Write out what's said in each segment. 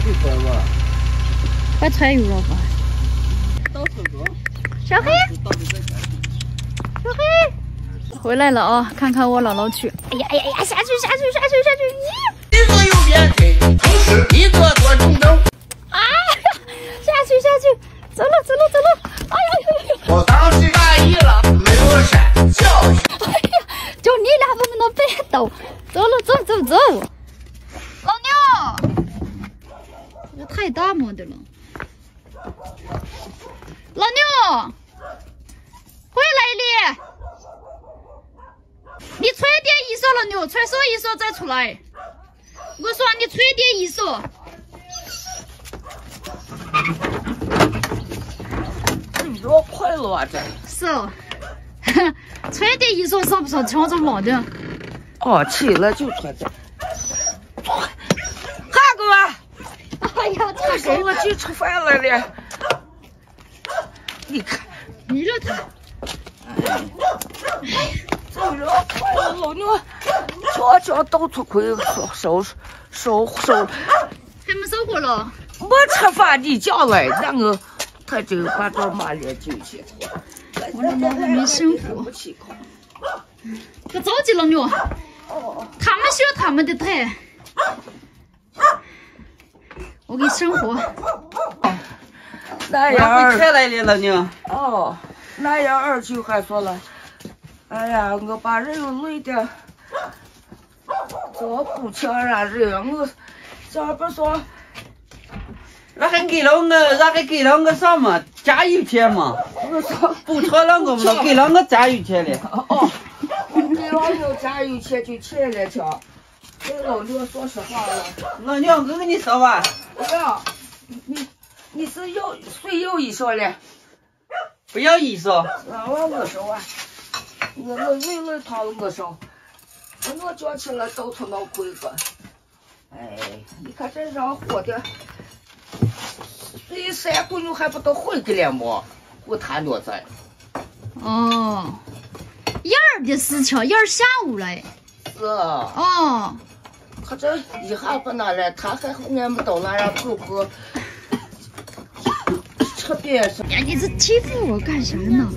就说吧，快穿油了吧？到处走。小黑，小黑，回来了啊！看看我姥姥去。哎呀哎呀呀！下去！咦！一个右边腿，同时一个多中轴。啊！下去！走了！哎呀！我当时大意了，没有闪教训。哎呀！就你俩不能别斗，走了。老牛，这太大模的了。老牛，回来哩！你吹点一手，老牛，吹手一手再出来。我说你吹点一手。你多快乐啊！这是哦，吹点一手少不少？瞧着老的。哦，起来就穿这。哈哥，哎呀，这给我去吃饭了哩。你看，你这他。这热快了，老牛，瞧到处亏收。还没收过了。没吃饭你叫来，那个他就把这马脸就去。我他妈还没生活。可着急了牛。他们学他们的台。我给生活。那样儿开来了呢。哦，那样二舅还说了，哎呀，我把人累的，这不强啊人，我这不说，那还给了我什么加油钱嘛？我说不错了，我们都给了我加油钱了。哦，给老牛加油钱就钱了去，给老牛说实话了。老娘，我跟你说吧，不要，你是有谁有一说嘞？不要意思。我说啊，我累他我说，我叫起来都从那亏个。哎，你看这人活的，这三姑娘还不都回去了吗？我谈多在。哦，燕儿的事情，燕儿下午来。是啊。哦。他这一下不拿来，他还俺们到那样口喝。吃别是。呀，你这欺负我干啥呢？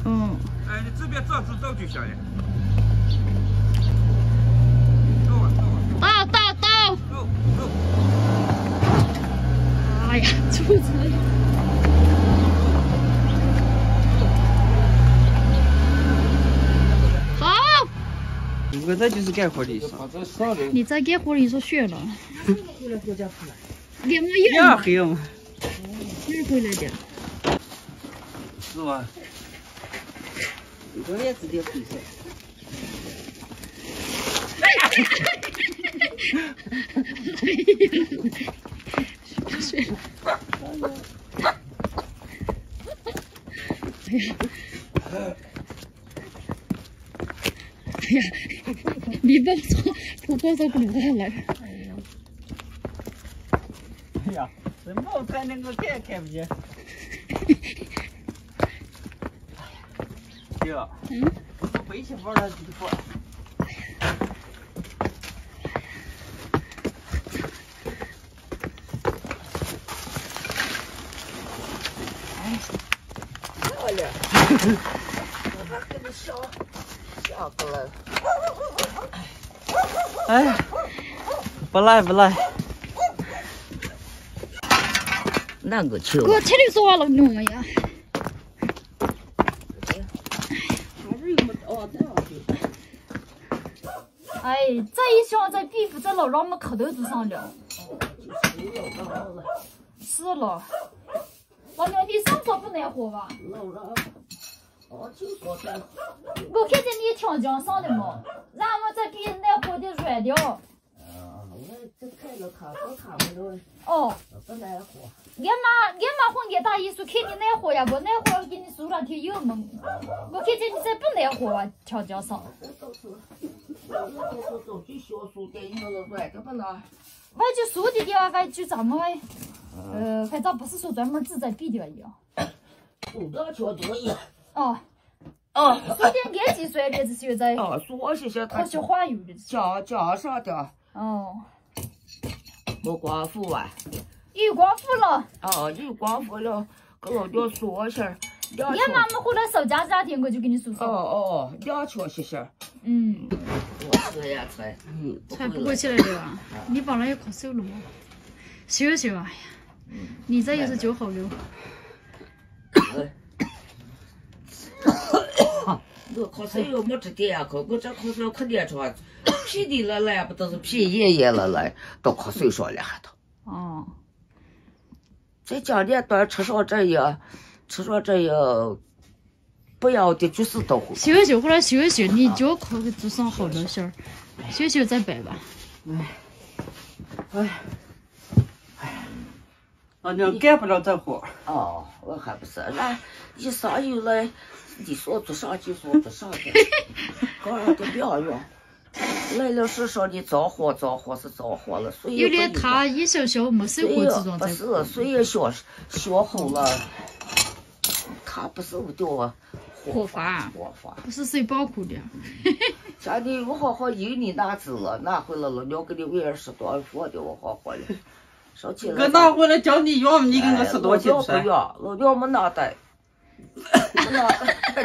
嗯。哎，你这边照就行了。到。走。哎呀，出车。好。我这就是干活的意思。你在干活的时候学了。连我也黑了吗？哪回来的？是吧？我也是点灰色。睡了。哎呀，你别说，我多少不能下来。哎呀，这毛才能够看不见。哥，我背起包了就过。漂亮。我还给你笑过来。哎，不赖。那个球。给我吃的说了弄了呀。哎，这一箱在皮肤在老让我们磕头子上了。是了。老娘，你上车不难活吧？就说这。我看见你挺江上的嘛，然后这比难活的软掉。我这看着他们都。哦。不难活。俺妈混的大意思，看你难活呀，不难活给你输了点油嘛。我看见你这不难活啊，挺江上。走去小数点，你那个软的不啦？外就数的地方，外就咱们外，反正不是说专门只在比的一样。数的就多一。哦。数点俺几岁的是现在。我是他学花油的。加上的。哦。没光复啊。鱼光复了。哦，鱼光复了，跟老娘说一下。你看妈妈回来收家这两天，我就跟你说说。哦，2圈谢谢。我吃呀菜。才不会起来的啊！你把那也靠手了吗？秀秀，哎呀，你这又是酒后流。我烤手又没吃点口，我这烤手肯定穿皮的了来，不都是皮爷爷了来，到烤手上了还头。哦。在家里端吃上这样，不要的就是豆腐。秀秀，后来秀秀，你脚靠个桌上好了些儿，秀秀再摆吧。老娘干不了这活。哦，我还不是，那一上油来，你说做啥就做啥的，搞上都不要用。来了是说你着火了，所以有点他一小小没生活之状不是，所以学好了，他不是有点火花，不是谁保护的。家里我好好有你拿走了，拿回来了，娘给你20多货的，我好好的。烧起来。我拿回来叫你要，你给我10多钱不要，老娘没拿带。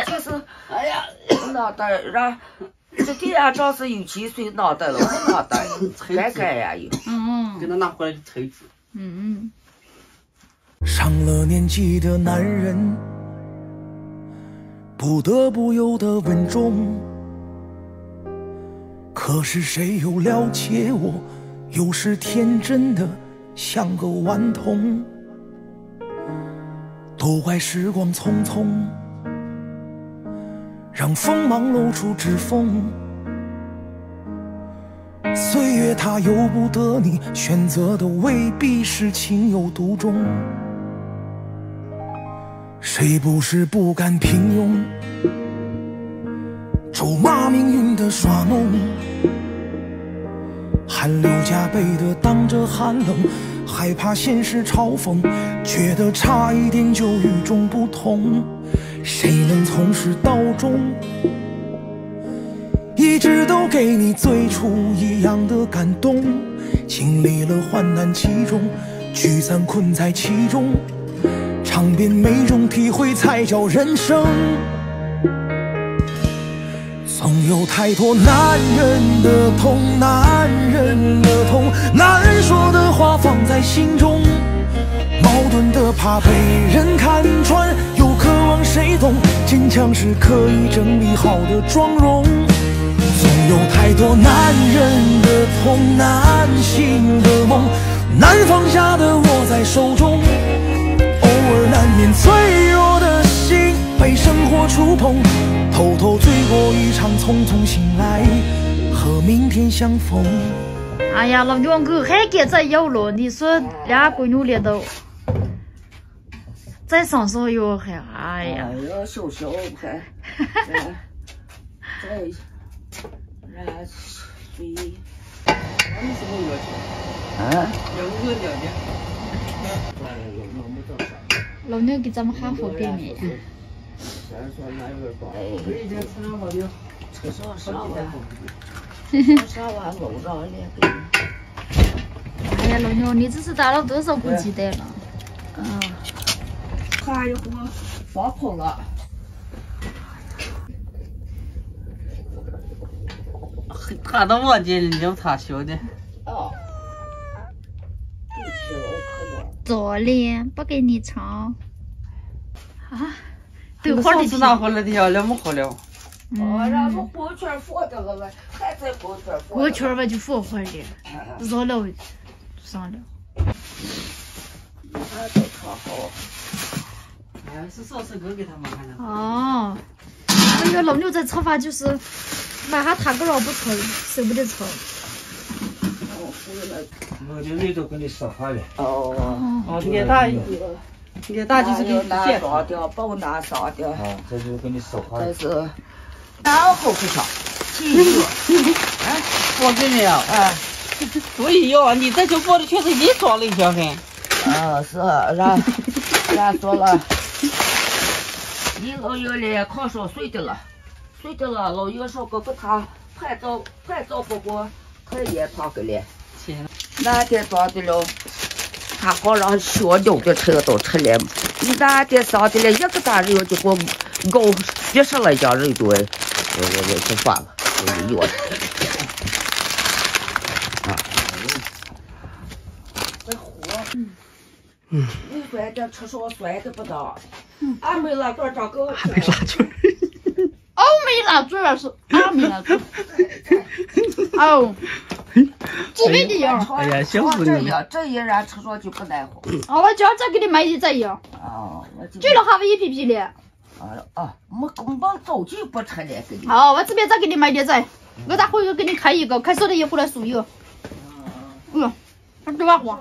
就是哎呀，拿带让。这地上仗是有钱谁拿带了，我拿带，该呀有。给他拿回来就抽纸。上了年纪的男人，不得不有的稳重。可是谁又了解我？有时天真的像个顽童。都怪时光匆匆，让锋芒露出指缝。岁月它由不得你，选择的未必是情有独钟。谁不是不甘平庸，咒骂命运的耍弄，汗流浃背的挡着寒冷，害怕现实嘲讽，觉得差一点就与众不同。谁能从始到终，一直都给你最初一样的感动？经历了患难其中，聚散困在其中，尝遍每种体会才叫人生。总有太多男人的痛，男人的痛，难说的话放在心中，矛盾的怕被人看穿，又渴望谁懂，坚强是可以整理好的妆容。总有太多男人的痛，难醒的梦，难放下的握在手中，偶尔难免脆弱的心被生活触碰，偷偷醉过一场，匆匆醒来，和明天相逢。哎呀，老娘狗还给这要了，你说俩闺女里头再上手哟，还哎呀，小小还，再然所以，你什么要求？啊2个2的。老娘给咱们喊货给你。吃上完楼上了给你。哎呀，老娘，你这是打了多少个鸡蛋了？看一会儿发泡了。他都忘记领他小的。哦。早恋不给你尝。啊，豆花上次拿回来的呀，两没好了。然后锅圈放掉了，还在锅圈放。锅圈吧就放坏了，热了上了。那都炒好。是上次哥给他们看的。哦，哎呀，老牛在炒饭就是买下他个老不炒，舍不得炒。我就味道给你烧好了。哦，年大就是给你拿烧掉，不拿烧掉。啊，这就给你烧好了。这是，然后不烧，继续。我给你啊，对呀，你这就放的全是一装了一小份。是，然说了，你老爷嘞炕上睡的了，老爷说哥给他拍照不过，他也他给了。那天装的了，他好让小牛的车都吃了。你那天上的了一个大人就给我熬50来家人多，我就算了，我就要。啊。这火。你说这吃上酸的不大，俺没拿嘴长狗吃。没拿嘴。哦，没拿嘴儿是，俺没拿嘴。哦。几味的呀？哎呀，笑死你了！这一然吃上就不难喝。哦，我今儿再给你买一只呀。哦，这了还有一皮皮的。没早就不吃了，给你。好，我这边再给你买点仔，我待会儿给你开一个，开手的也回来输油。还多少货？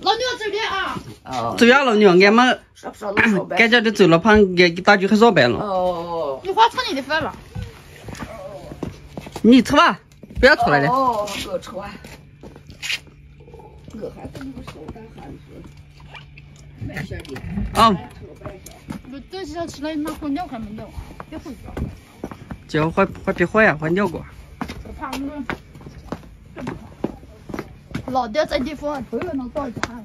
老娘这边啊。走呀，老娘，俺们赶紧的走了，怕给大舅还上班了。哦。你花村里的饭了。你吃吧，不要出来了。哦，我吃完。我还等我手干还是买些的。啊。我这是要吃了拿火鸟还没有，别回家。叫快别坏呀，快尿过。老爹在地方，头又能倒一汗了。